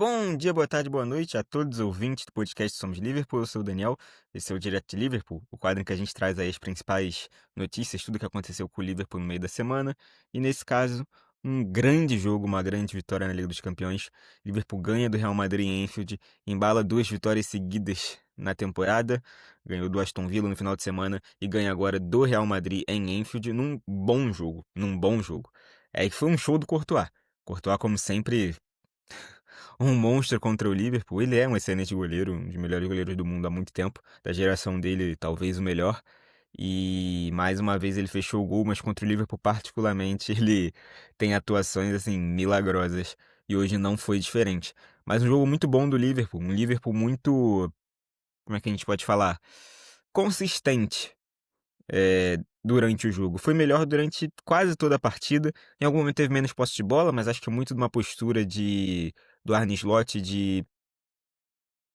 Bom dia, boa tarde, boa noite a todos os ouvintes do podcast Somos Liverpool. Eu sou o Daniel, esse é o Direto de Liverpool, o quadro em que a gente traz aí as principais notícias, tudo que aconteceu com o Liverpool no meio da semana. E nesse caso, um grande jogo, uma grande vitória na Liga dos Campeões. Liverpool ganha do Real Madrid em Anfield, embala 2 vitórias seguidas na temporada, ganhou do Aston Villa no final de semana e ganha agora do Real Madrid em Anfield num bom jogo. É que foi um show do Courtois. Courtois, como sempre, um monstro contra o Liverpool. Ele é um excelente goleiro, um dos melhores goleiros do mundo há muito tempo. Da geração dele, talvez o melhor. E mais uma vez ele fechou o gol, mas contra o Liverpool particularmente ele tem atuações assim milagrosas. E hoje não foi diferente. Mas um jogo muito bom do Liverpool, um Liverpool muito, como é que a gente pode falar? Consistente durante o jogo. Foi melhor durante quase toda a partida. Em algum momento teve menos posse de bola, mas acho que muito de uma postura do Arne Slot de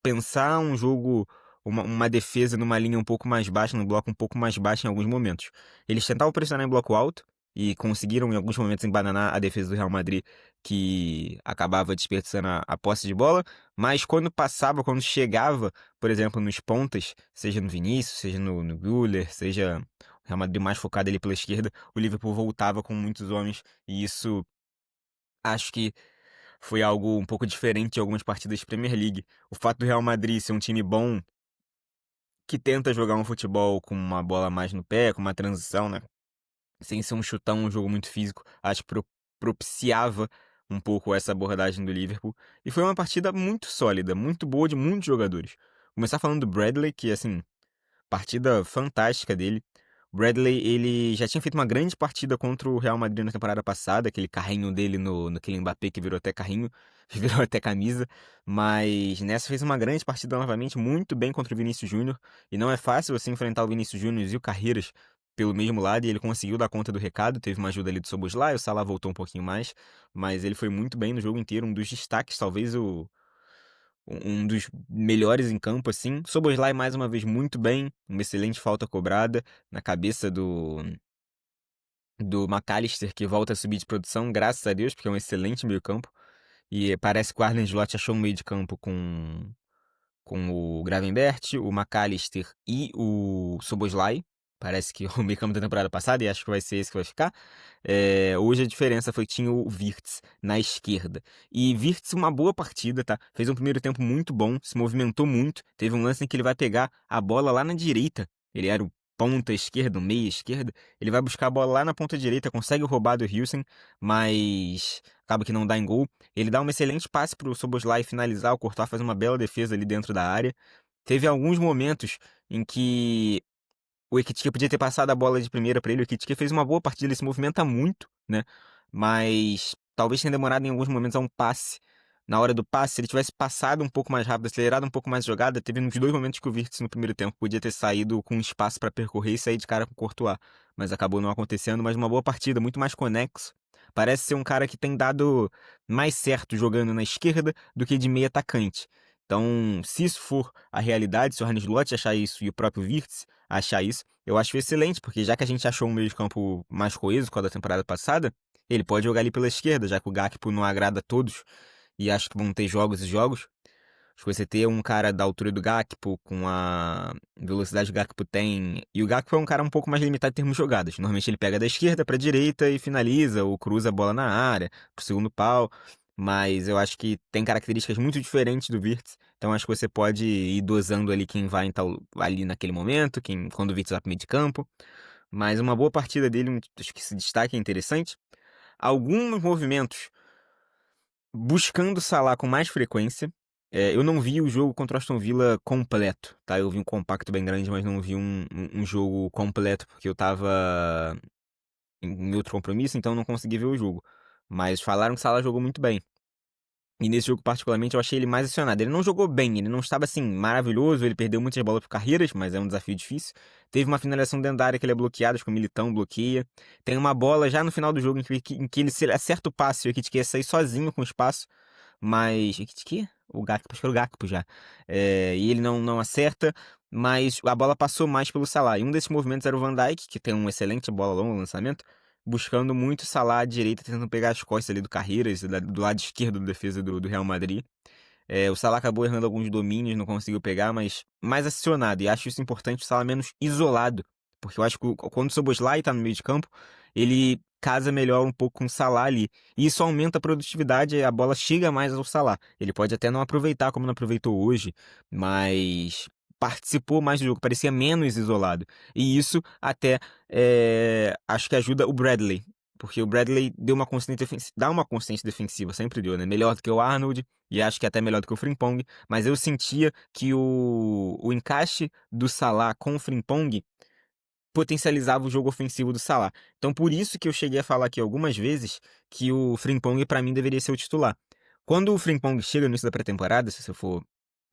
pensar um jogo, uma defesa numa linha um pouco mais baixa, num bloco um pouco mais baixo em alguns momentos. Eles tentavam pressionar em bloco alto e conseguiram em alguns momentos embananar a defesa do Real Madrid, que acabava desperdiçando a posse de bola, mas quando chegava, por exemplo, nos pontas, seja no Vinícius, seja no Güler, seja o Real Madrid mais focado ali pela esquerda, o Liverpool voltava com muitos homens e isso acho que foi algo um pouco diferente de algumas partidas de Premier League. O fato do Real Madrid ser um time bom, que tenta jogar um futebol com uma bola mais no pé, com uma transição, né? Sem ser um chutão, um jogo muito físico, acho que propiciava um pouco essa abordagem do Liverpool. E foi uma partida muito sólida, muito boa de muitos jogadores. Começar falando do Bradley, que assim, partida fantástica dele. Bradley, ele já tinha feito uma grande partida contra o Real Madrid na temporada passada, aquele carrinho dele naquele Mbappé que virou até carrinho, que virou até camisa, mas nessa fez uma grande partida novamente, muito bem contra o Vinícius Júnior, e não é fácil você enfrentar o Vinícius Júnior e o Carreiras pelo mesmo lado, e ele conseguiu dar conta do recado, teve uma ajuda ali do Szoboszlai, o Salah voltou um pouquinho mais, mas ele foi muito bem no jogo inteiro, um dos destaques, talvez um dos melhores em campo, assim. Szoboszlai, mais uma vez, muito bem. Uma excelente falta cobrada na cabeça do McAllister, que volta a subir de produção, graças a Deus, porque é um excelente meio campo. E parece que o Arne Slot achou um meio de campo com o Gravenberch, o McAllister e o Szoboszlai. Parece que o meio campo da temporada passada, e acho que vai ser esse que vai ficar. Hoje a diferença foi que tinha o Wirtz na esquerda. E Wirtz, uma boa partida, tá? Fez um primeiro tempo muito bom, se movimentou muito. Teve um lance em que ele vai pegar a bola lá na direita. Ele era o ponta esquerda, o meia esquerda. Ele vai buscar a bola lá na ponta direita, consegue roubar do Hilsen, mas acaba que não dá em gol. Ele dá um excelente passe pro Szoboszlai finalizar, o Courtois faz uma bela defesa ali dentro da área. Teve alguns momentos em que o Ekitike podia ter passado a bola de primeira para ele. O Ekitike fez uma boa partida, ele se movimenta muito, né? Mas talvez tenha demorado em alguns momentos a um passe. Na hora do passe, se ele tivesse passado um pouco mais rápido, acelerado um pouco mais a jogada, teve uns 2 momentos que o Wirtz no primeiro tempo podia ter saído com espaço para percorrer e sair de cara com o Courtois. Mas acabou não acontecendo, mas uma boa partida, muito mais conexo. Parece ser um cara que tem dado mais certo jogando na esquerda do que de meio atacante. Então, se isso for a realidade, se o Arne Slot achar isso e o próprio Wirtz achar isso, eu acho excelente, porque já que a gente achou um meio de campo mais coeso com a da temporada passada, ele pode jogar ali pela esquerda, já que o Gakpo não agrada a todos, e acho que vão ter jogos e jogos. Acho que você ter um cara da altura do Gakpo, com a velocidade que o Gakpo tem. E o Gakpo é um cara um pouco mais limitado em termos de jogadas. Normalmente ele pega da esquerda pra direita e finaliza, ou cruza a bola na área, pro segundo pau. Mas eu acho que tem características muito diferentes do Wirtz. Então acho que você pode ir dosando ali quem vai ali naquele momento, quando o Wirtz vai pro meio de campo. Mas uma boa partida dele, acho que esse destaque é interessante. Alguns movimentos buscando Salah com mais frequência. Eu não vi o jogo contra o Aston Villa completo, tá? Eu vi um compacto bem grande, mas não vi um jogo completo, porque eu tava em outro compromisso, então não consegui ver o jogo. Mas falaram que o Salah jogou muito bem. E nesse jogo, particularmente, eu achei ele mais acionado. Ele não jogou bem, ele não estava assim maravilhoso, ele perdeu muitas bolas por carreiras, mas é um desafio difícil. Teve uma finalização dentro da área que ele é bloqueado, acho que o Militão bloqueia. Tem uma bola já no final do jogo em que ele se ele acerta o passe e o Ekitike ia sair sozinho com o espaço, mas. Ekitike? O Gakpo, acho que era o Gakpo já. E ele não acerta, mas a bola passou mais pelo Salah. E um desses movimentos era o Van Dijk, que tem uma excelente bola longa no lançamento, buscando muito Salah à direita, tentando pegar as costas ali do Carreiras, do lado esquerdo da defesa do Real Madrid. O Salah acabou errando alguns domínios, não conseguiu pegar, mas mais acionado. E acho isso importante, o Salah menos isolado. Porque eu acho que quando o Szoboszlai tá no meio de campo, ele casa melhor um pouco com o Salah ali. E isso aumenta a produtividade, a bola chega mais ao Salah. Ele pode até não aproveitar como não aproveitou hoje, mas participou mais do jogo, parecia menos isolado. E isso até acho que ajuda o Bradley. Porque o Bradley dá uma consistência defensiva, sempre deu, né? Melhor do que o Arnold, e acho que até melhor do que o Frimpong, mas eu sentia que o encaixe do Salah com o Frimpong potencializava o jogo ofensivo do Salah. Então por isso que eu cheguei a falar aqui algumas vezes que o Frimpong para mim deveria ser o titular. Quando o Frimpong chega no início da pré-temporada, se você for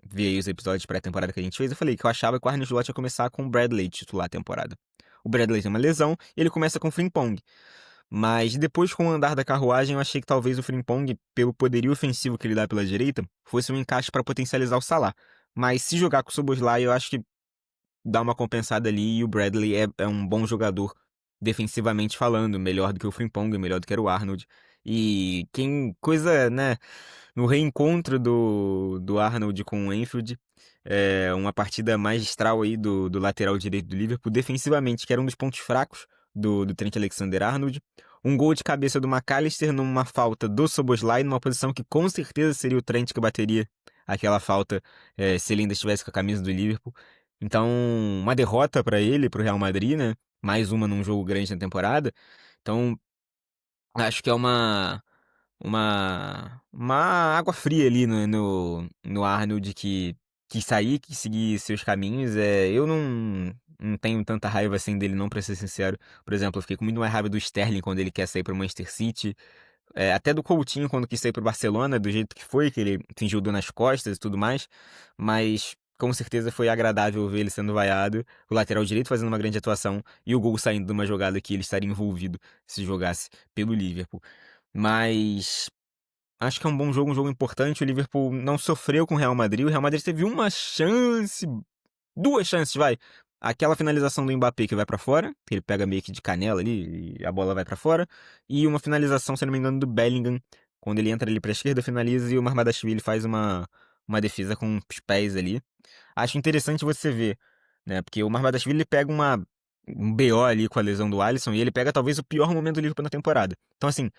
ver aí os episódios de pré-temporada que a gente fez, eu falei que eu achava que o Arne Slot ia começar com o Bradley titular a temporada. O Bradley tem uma lesão e ele começa com o Frimpong. Mas depois, com o andar da carruagem, eu achei que talvez o Frimpong, pelo poderio ofensivo que ele dá pela direita, fosse um encaixe para potencializar o Salah. Mas se jogar com o Szoboszlai, eu acho que dá uma compensada ali e o Bradley é um bom jogador defensivamente falando, melhor do que o Frimpong, melhor do que era o Arnold. E coisa, né, no reencontro do Arnold com o Enfield, uma partida magistral aí do lateral direito do Liverpool, defensivamente, que era um dos pontos fracos do Trent Alexander-Arnold. Um gol de cabeça do McAllister numa falta do Szoboszlai, numa posição que com certeza seria o Trent que bateria aquela falta se ele ainda estivesse com a camisa do Liverpool. Então, uma derrota para ele, para o Real Madrid, né? Mais uma num jogo grande na temporada. Então, acho que é uma água fria ali no Arnold que quis sair, quis seguir seus caminhos. Eu não tenho tanta raiva assim dele, não, pra ser sincero. Por exemplo, eu fiquei com muito mais raiva do Sterling quando ele quer sair pro Manchester City. Até do Coutinho quando quis sair pro Barcelona, do jeito que foi, que ele fingiu dor nas costas e tudo mais. Mas com certeza foi agradável ver ele sendo vaiado, o lateral direito fazendo uma grande atuação e o gol saindo de uma jogada que ele estaria envolvido se jogasse pelo Liverpool. Mas acho que é um bom jogo, um jogo importante. O Liverpool não sofreu com o Real Madrid. O Real Madrid teve uma chance, duas chances, vai. Aquela finalização do Mbappé que vai pra fora, que ele pega meio que de canela ali e a bola vai pra fora. E uma finalização, se não me engano, do Bellingham, quando ele entra ali pra esquerda, finaliza e o Marmadashvili faz uma defesa com os pés ali. Acho interessante você ver, né? Porque o Marmadashvili ele pega um BO ali com a lesão do Alisson e ele pega talvez o pior momento do Liverpool na temporada. Então, assim,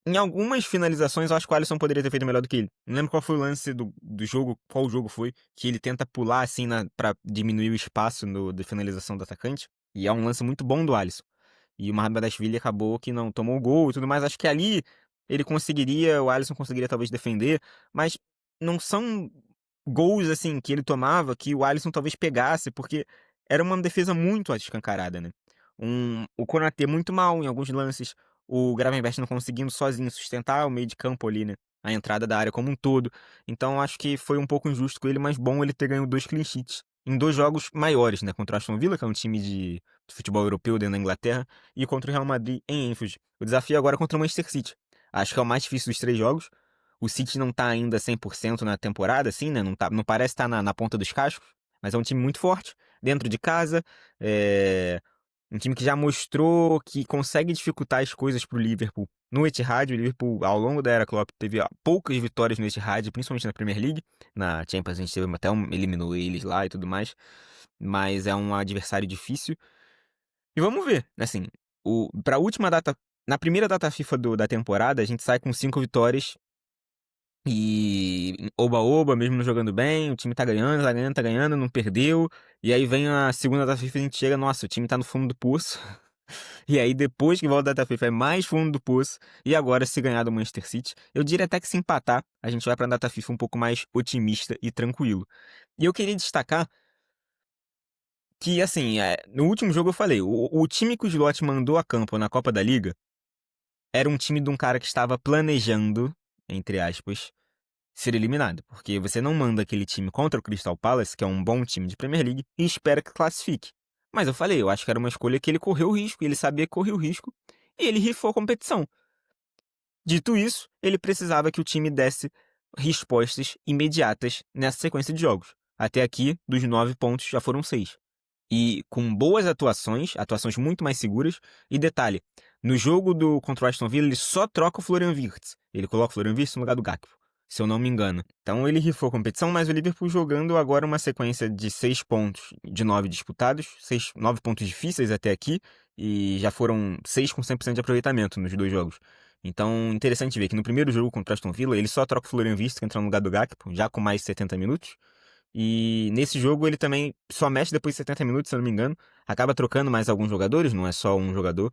em algumas finalizações, eu acho que o Alisson poderia ter feito melhor do que ele. Não lembro qual foi o lance do jogo, qual jogo foi, que ele tenta pular assim pra diminuir o espaço de finalização do atacante. E é um lance muito bom do Alisson. E o Mahamudashvili acabou que não tomou o gol e tudo mais. Acho que ali o Alisson conseguiria talvez defender, mas não são gols assim que ele tomava que o Alisson talvez pegasse, porque era uma defesa muito escancarada, né? O Konaté muito mal em alguns lances, o Gravenberch não conseguindo sozinho sustentar o meio de campo ali, né? A entrada da área como um todo. Então acho que foi um pouco injusto com ele, mas bom ele ter ganho 2 clean sheets em 2 jogos maiores, né? Contra o Aston Villa, que é um time de futebol europeu dentro da Inglaterra, e contra o Real Madrid em Anfield. O desafio agora é contra o Manchester City. Acho que é o mais difícil dos 3 jogos. O City não tá ainda 100% na temporada, assim, né? Não parece estar na ponta dos cascos, mas é um time muito forte, dentro de casa. Um time que já mostrou que consegue dificultar as coisas pro Liverpool no Etihad. O Liverpool, ao longo da era Klopp, teve poucas vitórias no Etihad, principalmente na Premier League. Na Champions a gente teve eliminou eles lá e tudo mais. Mas é um adversário difícil. E vamos ver, assim, pra última data, na primeira data FIFA da temporada, a gente sai com 5 vitórias e oba-oba, mesmo não jogando bem, o time tá ganhando, tá ganhando, tá ganhando, não perdeu. E aí vem a segunda data FIFA e a gente chega, nossa, o time tá no fundo do poço. E aí depois que volta a data FIFA é mais fundo do poço. E agora se ganhar do Manchester City, eu diria até que se empatar, a gente vai pra data FIFA um pouco mais otimista e tranquilo. E eu queria destacar que, assim, no último jogo eu falei, o time que o Slot mandou a campo na Copa da Liga era um time de um cara que estava planejando, entre aspas, ser eliminado. Porque você não manda aquele time contra o Crystal Palace, que é um bom time de Premier League, e espera que classifique. Mas eu falei, eu acho que era uma escolha que ele correu o risco, ele sabia que corria o risco, e ele rifou a competição. Dito isso, ele precisava que o time desse respostas imediatas nessa sequência de jogos. Até aqui, dos 9 pontos, já foram 6. E com boas atuações muito mais seguras. E detalhe, no jogo contra o Aston Villa, ele só troca o Florian Wirtz. Ele coloca o Florian Wirtz no lugar do Gakpo. se eu não me engano. Então ele rifou a competição, mas o Liverpool jogando agora uma sequência de 6 pontos de 9 disputados, 9 pontos difíceis até aqui, e já foram 6 com 100% de aproveitamento nos 2 jogos. Então, interessante ver que no primeiro jogo contra o Aston Villa, ele só troca o Florian Wirtz, que entra no lugar do Gakpo, já com mais de 70 minutos. E nesse jogo ele também só mexe depois de 70 minutos, se eu não me engano. Acaba trocando mais alguns jogadores, não é só um jogador.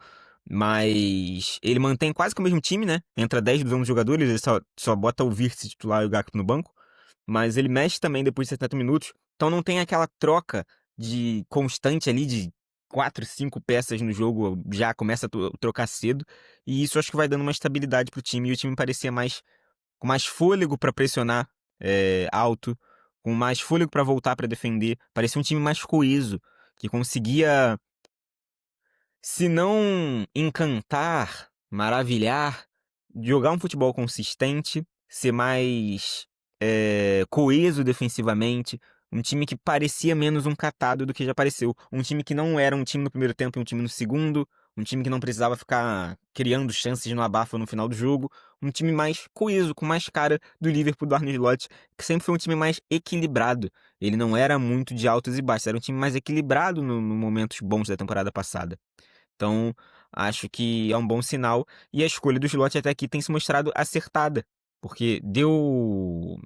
Mas ele mantém quase que o mesmo time, né? Entra 10 dos 11 jogadores, ele só bota o Wirtz titular e o Gakpo no banco. Mas ele mexe também depois de 70 minutos. Então não tem aquela troca de constante ali de 4, 5 peças no jogo, já começa a trocar cedo. E isso acho que vai dando uma estabilidade pro time. E o time parecia com mais fôlego para pressionar alto, com mais fôlego para voltar para defender. Parecia um time mais coeso, que conseguia, se não encantar, maravilhar, jogar um futebol consistente, ser mais coeso defensivamente. Um time que parecia menos um catado do que já pareceu. Um time que não era um time no primeiro tempo e um time no segundo. Um time que não precisava ficar criando chances no abafa no final do jogo. Um time mais coeso, com mais cara do Liverpool do Arne Slot, que sempre foi um time mais equilibrado. Ele não era muito de altos e baixos, era um time mais equilibrado no momentos bons da temporada passada. Então, acho que é um bom sinal. E a escolha do Slot até aqui tem se mostrado acertada. Porque deu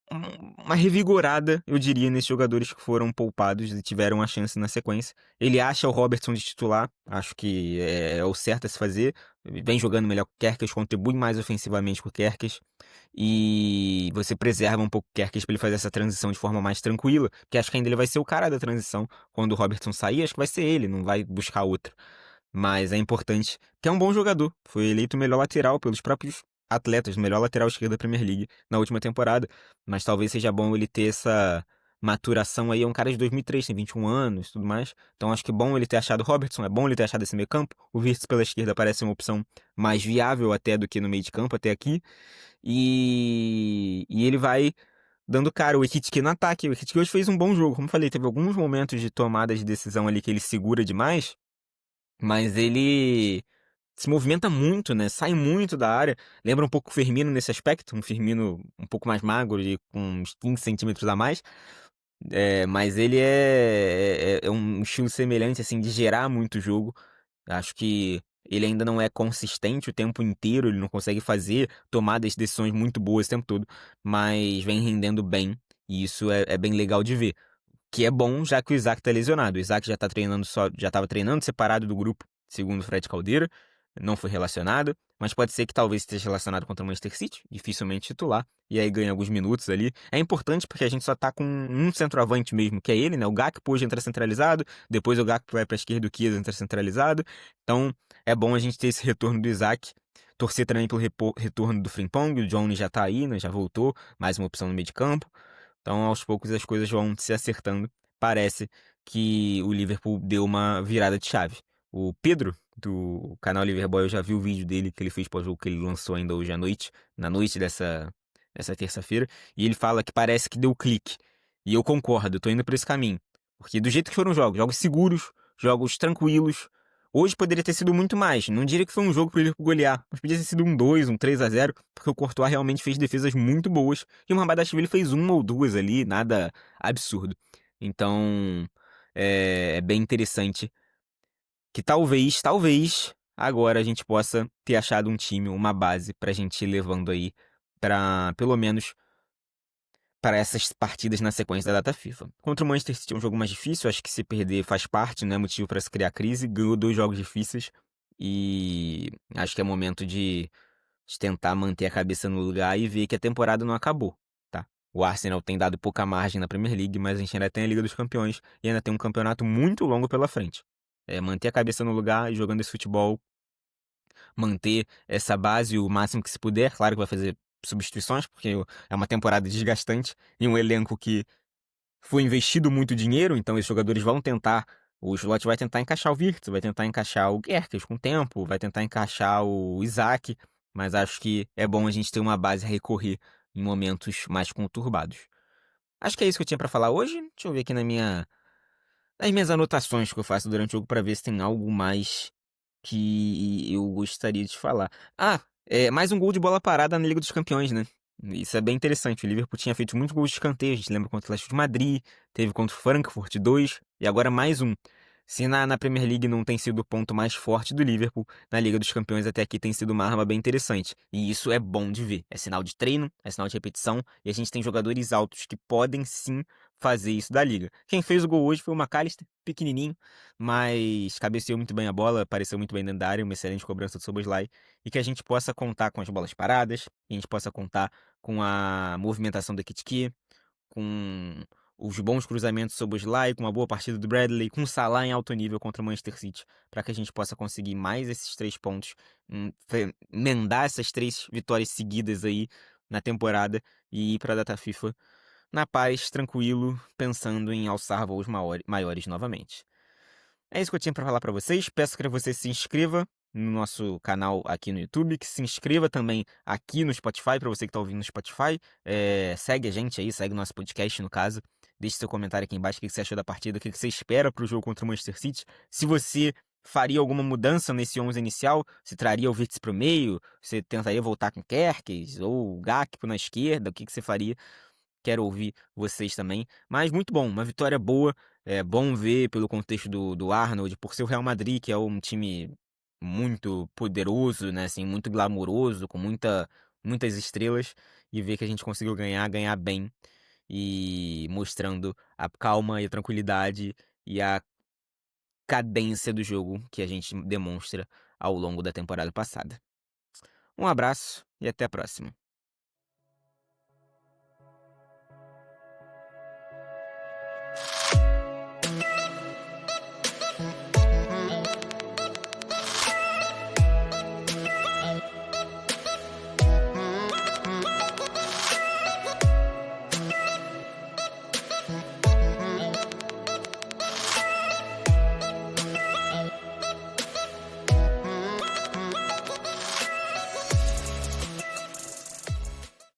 uma revigorada, eu diria, nesses jogadores que foram poupados e tiveram a chance na sequência. Ele acha o Robertson de titular, acho que é o certo a se fazer. Ele vem jogando melhor que o Kerkez, contribui mais ofensivamente com o Kerkez. E você preserva um pouco o Kerkez para ele fazer essa transição de forma mais tranquila, porque acho que ainda ele vai ser o cara da transição. Quando o Robertson sair, acho que vai ser ele, não vai buscar outro. Mas é importante, que é um bom jogador. Foi eleito o melhor lateral pelos próprios atletas, o melhor lateral esquerdo da Premier League na última temporada. Mas talvez seja bom ele ter essa maturação aí. É um cara de 2003, tem 21 anos e tudo mais. Então acho que é bom ele ter achado o Robertson, é bom ele ter achado esse meio campo. O Wirtz pela esquerda parece uma opção mais viável até do que no meio de campo até aqui. E ele vai dando cara. O Ekitike no ataque. O Ekitike hoje fez um bom jogo. Como eu falei, teve alguns momentos de tomada de decisão ali que ele segura demais. Mas ele se movimenta muito, né? Sai muito da área. Lembra um pouco o Firmino nesse aspecto. Um Firmino um pouco mais magro e com uns 15 centímetros a mais. Mas ele é um estilo semelhante, assim, de gerar muito jogo. Acho que ele ainda não é consistente o tempo inteiro. Ele não consegue fazer tomadas de decisões muito boas o tempo todo. Mas vem rendendo bem. E isso é bem legal de ver. Que é bom, já que o Isaac tá lesionado. O Isaac já tá treinando já tava treinando separado do grupo, segundo o Fred Caldeira. Não foi relacionado, mas pode ser que talvez esteja relacionado contra o Manchester City, dificilmente titular, e aí ganha alguns minutos ali. É importante porque a gente só tá com um centroavante mesmo, que é ele, né? O Gakpo hoje entra centralizado, depois o Gakpo vai pra esquerda, o Chiesa entra centralizado. Então, é bom a gente ter esse retorno do Isaac. Torcer também pelo retorno do Frimpong, o Johnny já tá aí, né? Já voltou, mais uma opção no meio de campo. Então, aos poucos, as coisas vão se acertando. Parece que o Liverpool deu uma virada de chave. O Pedro, do canal Liverboy, eu já vi o vídeo dele que ele fez pós-jogo, que ele lançou ainda hoje à noite, na noite dessa terça-feira, e ele fala que parece que deu clique. E eu concordo, eu tô indo por esse caminho. Porque do jeito que foram os jogos seguros, jogos tranquilos, hoje poderia ter sido muito mais. Não diria que foi um jogo pro Liverpool golear, mas podia ter sido um 2, um 3-0, porque o Courtois realmente fez defesas muito boas e o Mamadashvili fez uma ou duas ali, nada absurdo. Então, é bem interessante que talvez, agora a gente possa ter achado um time, uma base pra gente ir levando aí pra, pelo menos, para essas partidas na sequência da data FIFA. Contra o Manchester City é um jogo mais difícil, acho que se perder faz parte, não é motivo para se criar crise. Ganhou 2 jogos difíceis e acho que é momento de tentar manter a cabeça no lugar e ver que a temporada não acabou, tá? O Arsenal tem dado pouca margem na Premier League, mas a gente ainda tem a Liga dos Campeões e ainda tem um campeonato muito longo pela frente. Manter a cabeça no lugar e jogando esse futebol, manter essa base o máximo que se puder. Claro que vai fazer substituições, porque é uma temporada desgastante e um elenco que foi investido muito dinheiro, então esses jogadores vão tentar. O Slot vai tentar encaixar o Wirtz, vai tentar encaixar o Kerkez com o tempo, vai tentar encaixar o Isaac, mas acho que é bom a gente ter uma base a recorrer em momentos mais conturbados. Acho que é isso que eu tinha pra falar hoje. Deixa eu ver aqui nas minhas anotações que eu faço durante o jogo pra ver se tem algo mais que eu gostaria de falar. Ah, Mais um gol de bola parada na Liga dos Campeões, né. Isso é bem interessante, o Liverpool tinha feito muitos gols de escanteio, a gente lembra contra o Atlético de Madrid, teve contra o Frankfurt 2 e agora mais um. Se na Premier League não tem sido o ponto mais forte do Liverpool, na Liga dos Campeões até aqui tem sido uma arma bem interessante. E isso é bom de ver. É sinal de treino, é sinal de repetição, e a gente tem jogadores altos que podem sim fazer isso da Liga. Quem fez o gol hoje foi o McAllister, pequenininho, mas cabeceou muito bem a bola, apareceu muito bem dentro da área, uma excelente cobrança do Szoboszlai, e que a gente possa contar com as bolas paradas, que a gente possa contar com a movimentação do Ekitike, com os bons cruzamentos do Szoboszlai, com uma boa partida do Bradley, com o Salah em alto nível contra o Manchester City, para que a gente possa conseguir mais esses 3 pontos, emendar essas 3 vitórias seguidas aí na temporada e ir para a data FIFA na paz, tranquilo, pensando em alçar voos maiores novamente. É isso que eu tinha pra falar pra vocês. Peço que você se inscreva no nosso canal aqui no YouTube, que se inscreva também aqui no Spotify, pra você que tá ouvindo no Spotify. Segue a gente aí, segue o nosso podcast, no caso. Deixe seu comentário aqui embaixo, o que você achou da partida, o que você espera pro jogo contra o Manchester City. Se você faria alguma mudança nesse 11 inicial, se traria o Wirtz pro meio, você tentaria voltar com Kerkez ou o Gakpo na esquerda, o que você faria? Quero ouvir vocês também. Mas muito bom, uma vitória boa. É bom ver pelo contexto do Arnold, por ser o Real Madrid, que é um time muito poderoso, né, assim, muito glamouroso, com muitas estrelas, e ver que a gente conseguiu ganhar bem, e mostrando a calma e a tranquilidade e a cadência do jogo que a gente demonstra ao longo da temporada passada. Um abraço e até a próxima.